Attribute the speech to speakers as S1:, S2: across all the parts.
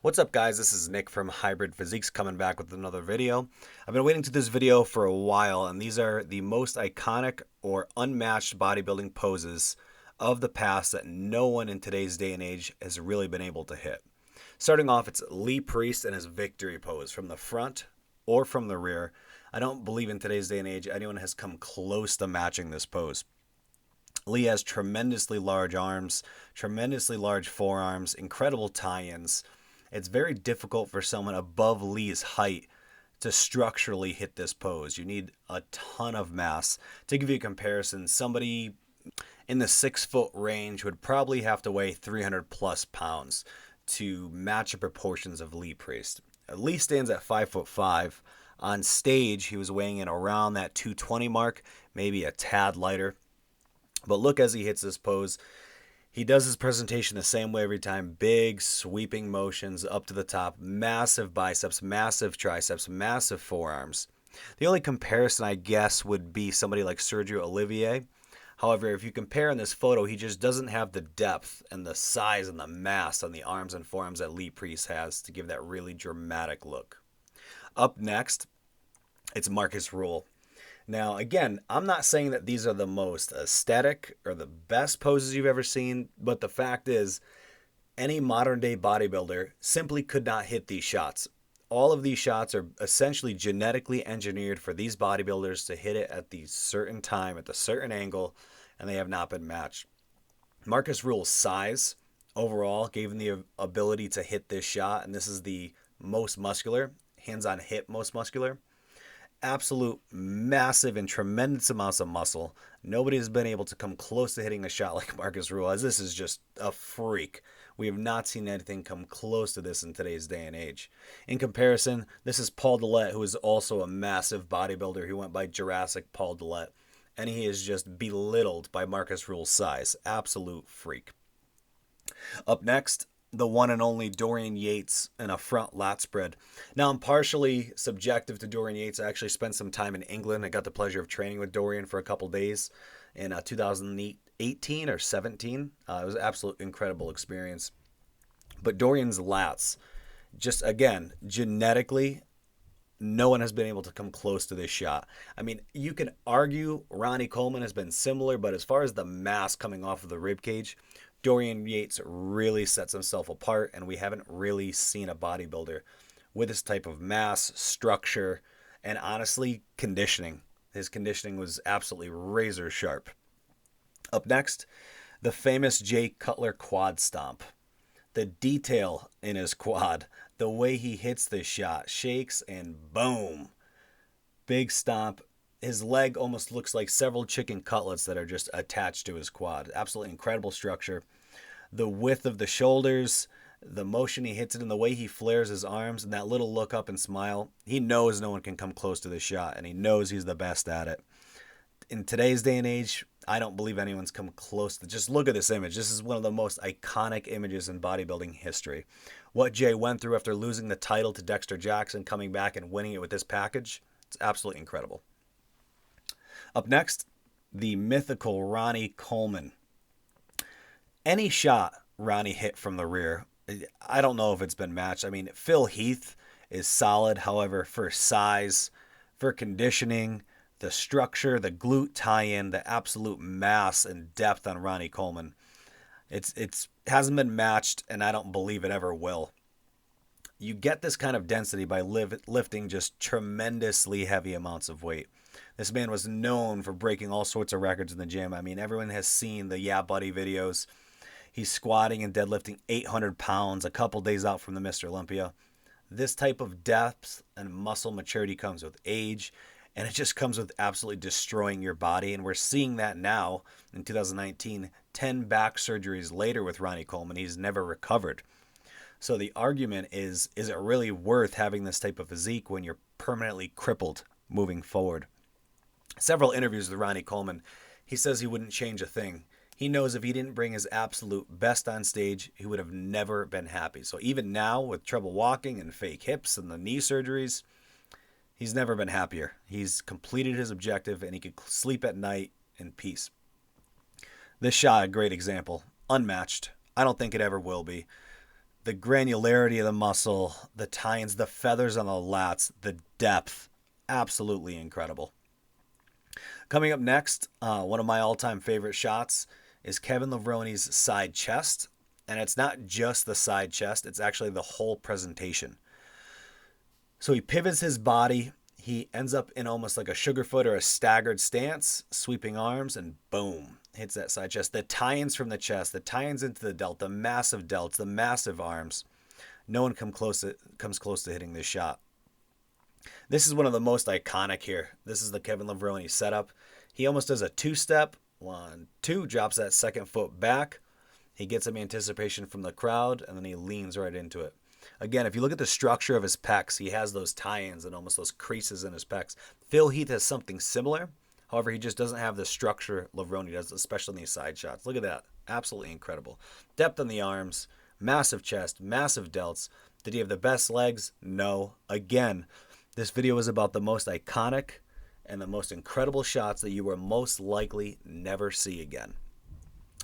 S1: What's up, guys? This is Nick from Hybrid Physiques coming back with another video. I've been waiting to this video for a while, and these are the most iconic or unmatched bodybuilding poses of the past that no one in today's day and age has really been able to hit. Starting off, it's Lee Priest and his victory pose from the front or from the rear. I don't believe in today's day and age anyone has come close to matching this pose. Lee has tremendously large arms, tremendously large forearms, incredible tie-ins. It's very difficult for someone above Lee's height to structurally hit this pose. You need a ton of mass. To give you a comparison, somebody in the 6-foot range would probably have to weigh 300 plus pounds to match the proportions of Lee Priest. Lee stands at 5'5". On stage, he was weighing in around that 220 mark, maybe a tad lighter. But look, as he hits this pose, he does his presentation the same way every time. Big, sweeping motions up to the top, massive biceps, massive triceps, massive forearms. The only comparison, I guess, would be somebody like Sergio Olivier. However, if you compare in this photo, he just doesn't have the depth and the size and the mass on the arms and forearms that Lee Priest has to give that really dramatic look. Up next, it's Markus Ruhl. Now, again, I'm not saying that these are the most aesthetic or the best poses you've ever seen, but the fact is, any modern day bodybuilder simply could not hit these shots. All of these shots are essentially genetically engineered for these bodybuilders to hit it at the certain time, at the certain angle, and they have not been matched. Markus Ruhl's size overall gave him the ability to hit this shot, and this is the most muscular, hands on hip most muscular. Absolute massive and tremendous amounts of muscle. Nobody has been able to come close to hitting a shot like Markus Ruhl, as this is just a freak. We have not seen anything come close to this in today's day and age. In comparison, this is Paul Dillette, who is also a massive bodybuilder. He went by Jurassic Paul Dillette, and he is just belittled by Markus Ruhl's size. Absolute freak. Up next, the one and only Dorian Yates in a front lat spread. Now, I'm partially subjective to Dorian Yates. I actually spent some time in England. I got the pleasure of training with Dorian for a couple days in 2018 or 17. It was an absolute incredible experience. But Dorian's lats, just again, genetically, no one has been able to come close to this shot. I mean, you can argue Ronnie Coleman has been similar, but as far as the mass coming off of the rib cage, Dorian Yates really sets himself apart, and we haven't really seen a bodybuilder with this type of mass, structure, and honestly, conditioning. His conditioning was absolutely razor sharp. Up next, the famous Cutler quad stomp. The detail in his quad, the way he hits this shot, shakes and boom. Big stomp. His leg almost looks like several chicken cutlets that are just attached to his quad. Absolutely incredible structure. The width of the shoulders, the motion he hits it in, the way he flares his arms, and that little look up and smile. He knows no one can come close to this shot, and he knows he's the best at it. In today's day and age, I don't believe anyone's come close to. Just look at this image. This is one of the most iconic images in bodybuilding history. What Jay went through after losing the title to Dexter Jackson, coming back and winning it with this package, it's absolutely incredible. Up next, the mythical Ronnie Coleman. Any shot Ronnie hit from the rear, I don't know if it's been matched. I mean, Phil Heath is solid. However, for size, for conditioning, the structure, the glute tie-in, the absolute mass and depth on Ronnie Coleman, it hasn't been matched, and I don't believe it ever will. You get this kind of density by lifting just tremendously heavy amounts of weight. This man was known for breaking all sorts of records in the gym. I mean, everyone has seen the Yeah Buddy videos. He's squatting and deadlifting 800 pounds a couple days out from the Mr. Olympia. This type of depth and muscle maturity comes with age, and it just comes with absolutely destroying your body. And we're seeing that now in 2019, 10 back surgeries later with Ronnie Coleman. He's never recovered. So the argument is it really worth having this type of physique when you're permanently crippled moving forward? Several interviews with Ronnie Coleman, he says he wouldn't change a thing. He knows if he didn't bring his absolute best on stage, he would have never been happy. So even now, with trouble walking and fake hips and the knee surgeries, he's never been happier. He's completed his objective, and he could sleep at night in peace. This shot, a great example. Unmatched. I don't think it ever will be. the granularity of the muscle, the tie-ins, the feathers on the lats, the depth, absolutely incredible. Coming up next, one of my all-time favorite shots is Kevin Levrone's side chest. And it's not just the side chest, it's actually the whole presentation. So he pivots his body. He ends up in almost like a sugar foot or a staggered stance, sweeping arms, and boom, hits that side chest. The tie-ins from the chest, the tie-ins into the delt, the massive delts, the massive arms. No one comes close to hitting this shot. This is one of the most iconic here. This is the Kevin Levrone setup. He almost does a two-step. 1, 2, drops that second foot back. He gets some anticipation from the crowd, and then he leans right into it. Again, if you look at the structure of his pecs, he has those tie-ins and almost those creases in his pecs. Phil Heath has something similar. However, he just doesn't have the structure Levrone does, especially in these side shots. Look at that. Absolutely incredible. Depth on the arms, massive chest, massive delts. Did he have the best legs? No. Again, this video is about the most iconic and the most incredible shots that you will most likely never see again.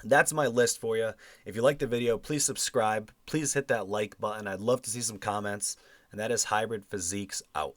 S1: That's my list for you. If you like the video, please subscribe. Please hit that like button. I'd love to see some comments. And that is Hybrid Physiques out.